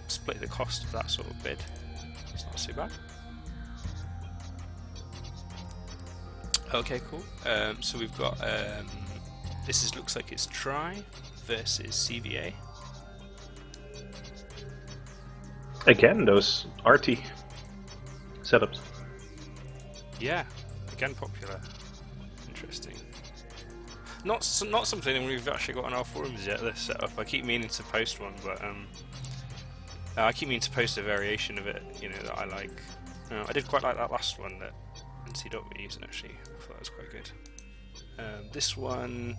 split the cost of that sort of bid. It's not too bad. Okay, cool. So we've got looks like it's Tri versus CVA. Again, those RT setups. Yeah, again popular. Interesting. Not something we've actually got on our forums yet. This setup. I keep meaning to post one, but I keep meaning to post a variation of it. You know, that I like. I did quite like that last one that NC were using actually. I thought that was quite good. This one.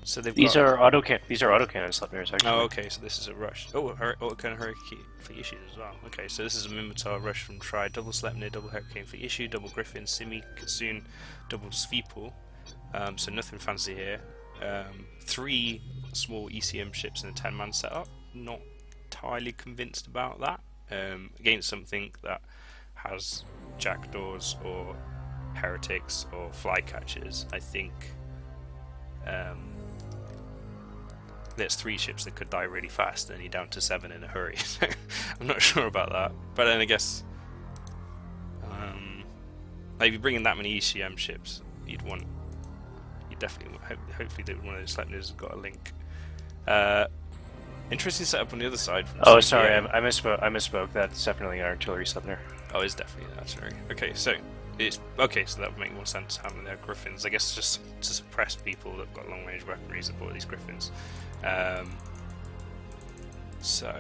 So these are autocannon Sleipnirs actually. Oh, okay. So this is a rush. Oh, autocannon Hurricane for issues as well. Okay, so this is a Minotaur rush from Tri. Double Sleipnir, double Hurricane for issue, double Griffin, Simi, Kitsune, double Sveeple. So nothing fancy here. 3 small ECM ships in a 10-man setup. Not entirely convinced about that. Against something that has Jackdaws or Heretics or Flycatchers, I think there's 3 ships that could die really fast and you're down to 7 in a hurry. So I'm not sure about that. But then I guess if you're bringing that many ECM ships, you'd definitely hopefully that one of those Sleipnirs has got a link. Interesting setup on the other side. From oh, sorry, I misspoke. That's definitely an artillery Sleipnir. Oh, it's definitely an artillery. Okay, so so that would make more sense having their Griffins. I guess just to suppress people that've got long range weaponry that bought these Griffins. So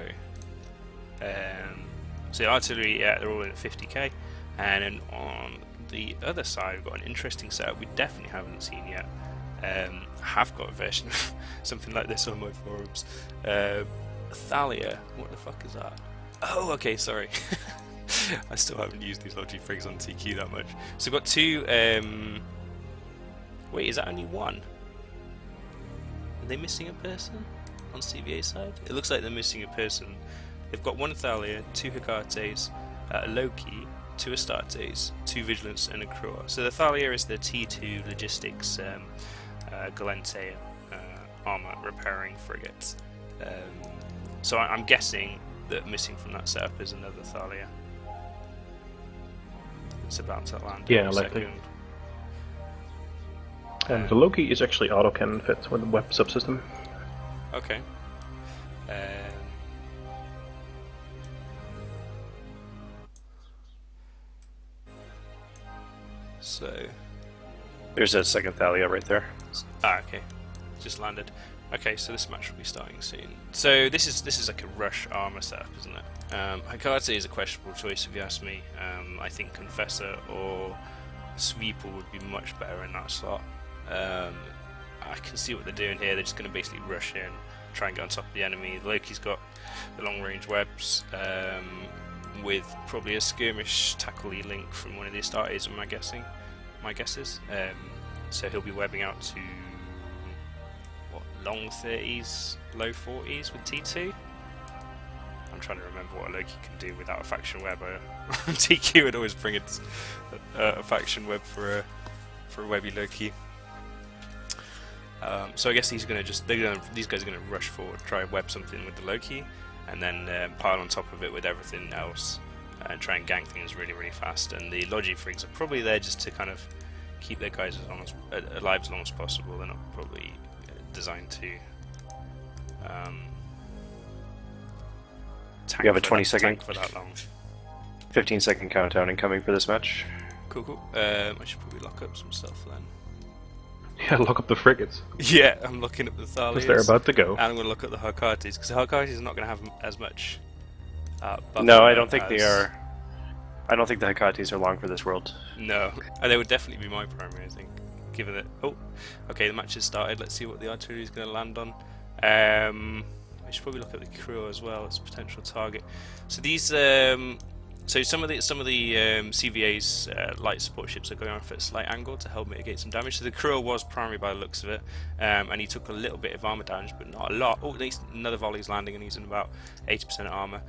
the artillery, yeah, they're all in at 50k, and then on the other side we've got an interesting setup we definitely haven't seen yet. I have got a version of something like this on my forums. Thalia, what the fuck is that? Oh, okay, sorry. I still haven't used these Logi Frigs on TQ that much. So we've got 2. Wait, is that only 1? Are they missing a person on CVA side? It looks like they're missing a person. They've got 1 Thalia, 2 Hecates, a Loki, 2 Astartes, 2 Vigilance, and a Cruor. So the Thalia is the T2 logistics Galente armor repairing frigate. So I'm guessing that missing from that setup is another Thalia. It's about to land. Yeah, likely. And the Loki is actually autocannon fit with the web subsystem. Okay. So there's a second Thalia right there. Okay. Just landed. Okay, so this match will be starting soon. So this is like a rush armor setup, isn't it? Hecate is a questionable choice if you ask me. I think Confessor or Sweeple would be much better in that slot. I can see what they're doing here. They're just going to basically rush in, try and get on top of the enemy. Loki's got the long range webs with probably a skirmish tackle-y link from one of the Astartes, my guess is. So he'll be webbing out to long 30s, low 40s with T2. I'm trying to remember what a Loki can do without a faction web. TQ would always bring a faction web for a webby Loki. So I guess these guys are going to rush forward, try and web something with the Loki, and then pile on top of it with everything else, and try and gank things really, really fast. And the Logi Frigs are probably there just to kind of keep their guys alive as long as possible. They're not probably designed to tank. We have a 20-second for that long. 15-second countdown incoming for this match. Cool. I should probably lock up some stuff then. Yeah, lock up the frigates. Yeah, I'm looking at the Thalias. Because they're about to go. And I'm going to look at the Hecates, because the Hecates is not going to have as much no, I don't think they are. I don't think the Hecates are long for this world. No, and they would definitely be my primary, I think. Given that... Oh, okay, the match has started. Let's see what the artillery is going to land on. I should probably look at the crew as well as a potential target. So these... So some of the CVA's light support ships are going off at a slight angle to help mitigate some damage. So the crew was primary by the looks of it, and he took a little bit of armor damage, but not a lot. Oh, at least another volley's landing, and he's in about 80% armor.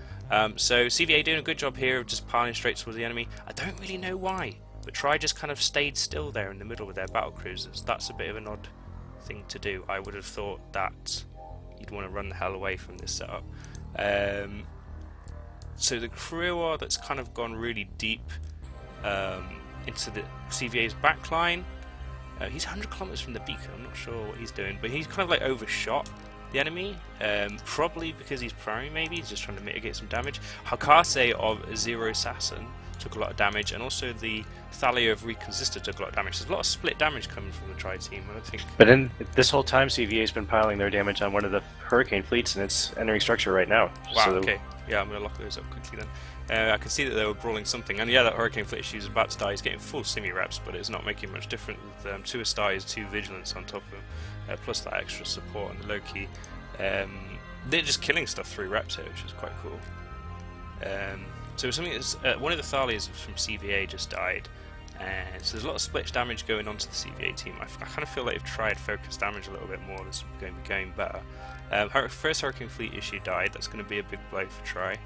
So CVA doing a good job here of just piling straight towards the enemy. I don't really know why, but Tri just kind of stayed still there in the middle with their battle cruisers. That's a bit of an odd thing to do. I would have thought that you'd want to run the hell away from this setup. so the Cruator that's kind of gone really deep into the CVA's backline. He's 100 kilometers from the beacon. I'm not sure what he's doing, but he's kind of like overshot the enemy, probably because he's primary. Maybe he's just trying to mitigate some damage. Hakase of Zero Assassin took a lot of damage, and also the Thalia of Reconsistor took a lot of damage. There's a lot of split damage coming from the Tri team, I think. But in this whole time, CVA's been piling their damage on one of the Hurricane fleets, and it's entering structure right now. Wow, so okay. Yeah, I'm going to lock those up quickly then. I can see that they were brawling something, and yeah, that Hurricane fleet issue is about to die. He's getting full simi reps, but it's not making much difference with 2 Astais, 2 Vigilance on top of him, plus that extra support on the low key. They're just killing stuff through reps here, which is quite cool. So something that's, one of the Thalias from CVA just died, and so there's a lot of split damage going on to the CVA team. I kind of feel like they've tried focus damage a little bit more. This is going to be going better. First Hurricane fleet issue died. That's going to be a big blow for Tri.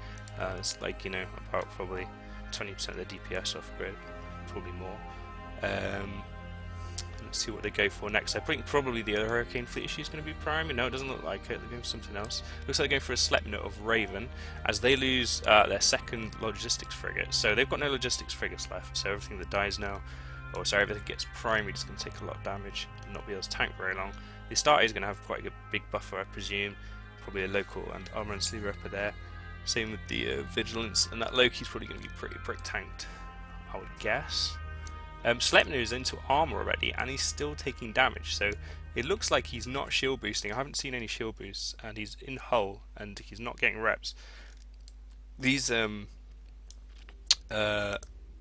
It's like, you know, about probably 20% of the DPS off grid, probably more. Let's see what they go for next. I think probably the other Hurricane fleet issue is going to be primary. No, it doesn't look like it. They're going for something else. Looks like they're going for a Sleipnir of Raven, as they lose their second logistics frigate. So they've got no logistics frigates left. So everything that dies now, or sorry, everything gets primary, is going to take a lot of damage and not be able to tank very long. The Astarte is going to have quite a big buffer, I presume. Probably a local and armor and sleeve upper there. Same with the Vigilance, and that Loki's probably going to be pretty brick tanked, I would guess. Sleipnir is into armor already, and he's still taking damage, so it looks like he's not shield boosting. I haven't seen any shield boosts, and he's in hull, and he's not getting reps. These the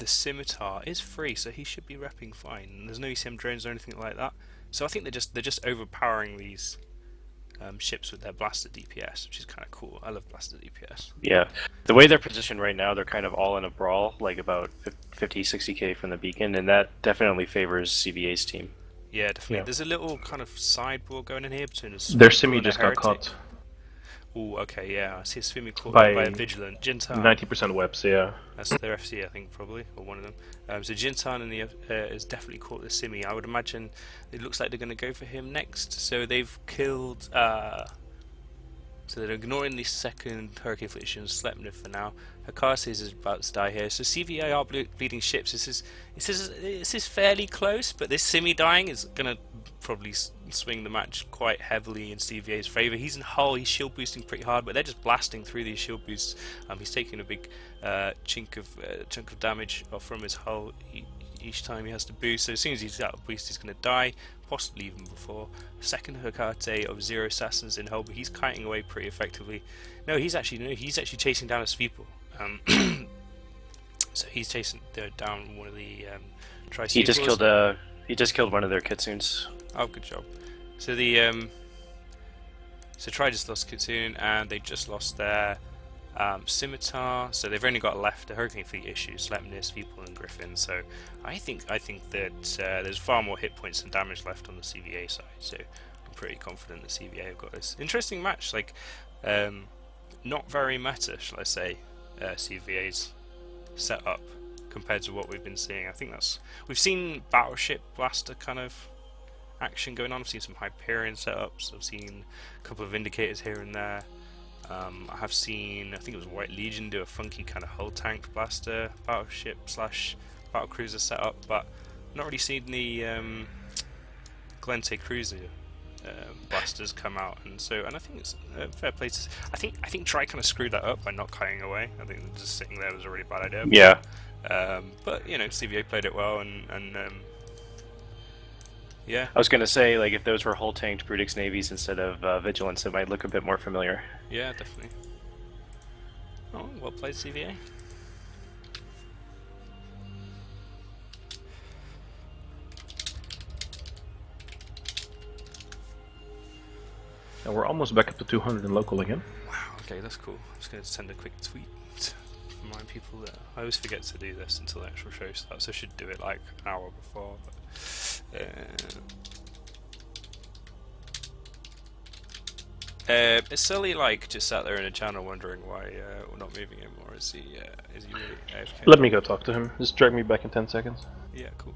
Scimitar is free, so he should be repping fine. And there's no ECM drones or anything like that, so I think they're just overpowering these ships with their blaster DPS, which is kind of cool. I love blaster DPS. Yeah, the way they're positioned right now, they're kind of all in a brawl, like about 50-60k from the beacon, and that definitely favors CVA's team. Yeah, definitely. Yeah. There's a little kind of sideboard going in here between us. Their simi just got caught. Oh, okay, yeah. I see a simi caught by a Vigilant. Jintan. 90% webs, yeah. That's their FC, I think, probably, or one of them. So Jintan in the has definitely caught the simi. I would imagine it looks like they're going to go for him next. So they've killed. So they're ignoring the second Hurricane fleet issue and Sleipnir for now. Hakase is about to die here. So CVA are bleeding ships. This is fairly close, but this simi dying is going to probably swing the match quite heavily in CVA's favour. He's in hull, he's shield boosting pretty hard, but they're just blasting through these shield boosts. He's taking a big chunk of damage from his hull each time he has to boost. So as soon as he's out of boost, he's going to die, possibly even before. Second Hakate of Zero Assassins in hull, but he's kiting away pretty effectively. No, he's actually chasing down a Sweeple. So he's chasing down one of the Tri. He just killed one of their Kitsunes. Oh, good job. So the so Tri just lost Kitsune, and they just lost their Scimitar. So they've only got left a Hurricane fleet issue, Sleipnir, Sweeple, and Griffin. So I think that there's far more hit points and damage left on the CVA side. So I'm pretty confident the CVA have got this interesting match. Like not very meta, shall I say? CVA's setup compared to what we've been seeing. I think we've seen Battleship Blaster kind of action going on. I've seen some Hyperion setups. I've seen a couple of Indicators here and there. I have seen, I think it was White Legion do a funky kind of hull tank blaster battleship / battle cruiser setup, but not really seen the Glente cruiser blasters come out, and I think it's a fair play to. I think Tri kind of screwed that up by not kiting away. I think just sitting there was a really bad idea. Yeah. But you know, CVA played it well, and yeah. I was gonna say, like, if those were hull tanked Brutix navies instead of Vigilance, it might look a bit more familiar. Yeah, definitely. Oh, well played, CVA. And we're almost back up to 200 in local again. Wow, okay, that's cool. I'm just going to send a quick tweet to remind people that I always forget to do this until the actual show starts. I should do it like an hour before. But, is Sully like just sat there in a channel wondering why we're not moving him, or is he really AFK? Let me go talk to him. Just drag me back in 10 seconds. Yeah, cool.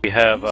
We have